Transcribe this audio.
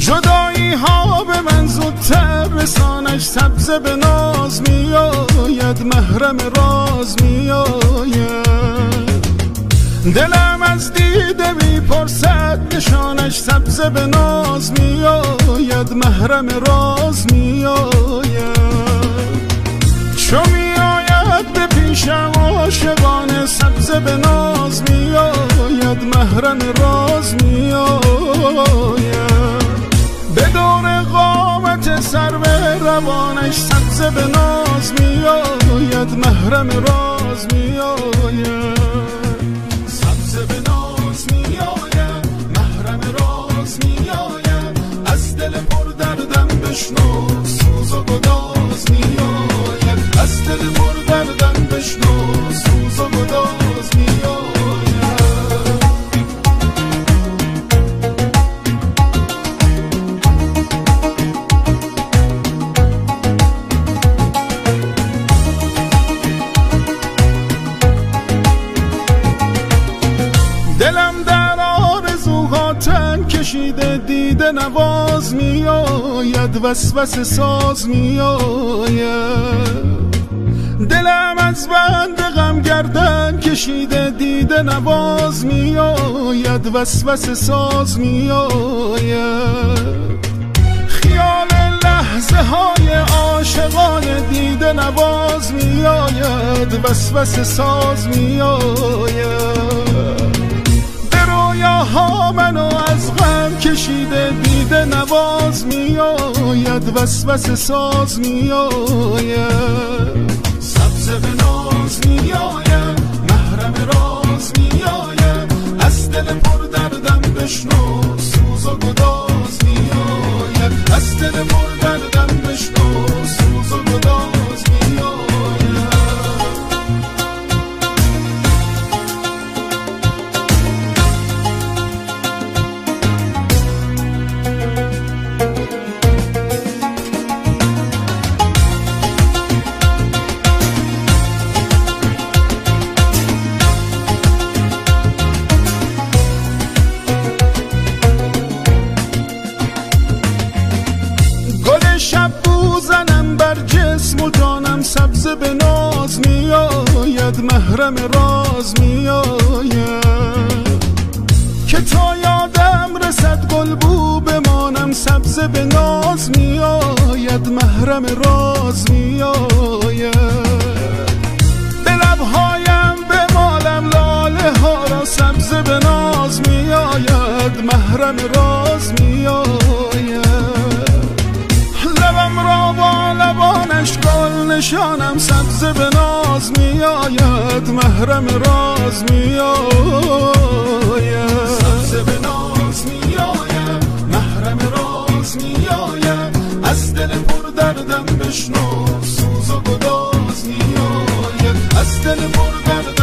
جدایی ها به من زودتر رسانش، سبز به ناز میآید، محرم راز میآید. دلم از دیده میپرسد نشانش، سبز به ناز میآید، محرم راز میآید. چو میآید به پیشم عاشقانه، سبز به ناز میآید، محرم راز میآید. به دور قامت سرو روانش، سبز به ناز میآید، محرم راز میآید. سبز به ناز میآید، محرم راز میآید. از دل پر دردم بشنو، سوز و گداز میآید. از دل پر دردم بشنو، سوز و گداز میآید. دلم در آرزوها تن کشیده، دیده نواز میآید، وسوسه ساز میآید. دلم از بند غم گردن کشیده، دیده نواز میآید، وسوسه ساز میآید. خیال لحظه های عاشقانه، دیده نواز میآید، وسوسه ساز میآید. ها منو از غم کشیده، دیده نواز میآید، وسوسه ساز میآید. سبز به ناز میآید، محرم راز میآید. از دل پر دردم بشنو، سوز و گداز میآید. از دل پر دردم بشنو، سوز و گداز میآید. شب بوزنم بر جسم و جانم، سبز به ناز میآید، محرم راز میآید. که تا یادم رسد گل بو بمانم، سبز به ناز میآید، محرم راز میآید. به لبهایم بمالم لاله ها را، سبز به ناز میآید، محرم راز میآید. لبم را با لبانش گل نشانم، سبز به ناز میآید، محرم راز میآید. سبز به ناز میآید، محرم راز میآید. از دل پر دردم بشنو، سوز و گداز میآید. از دل پر دردم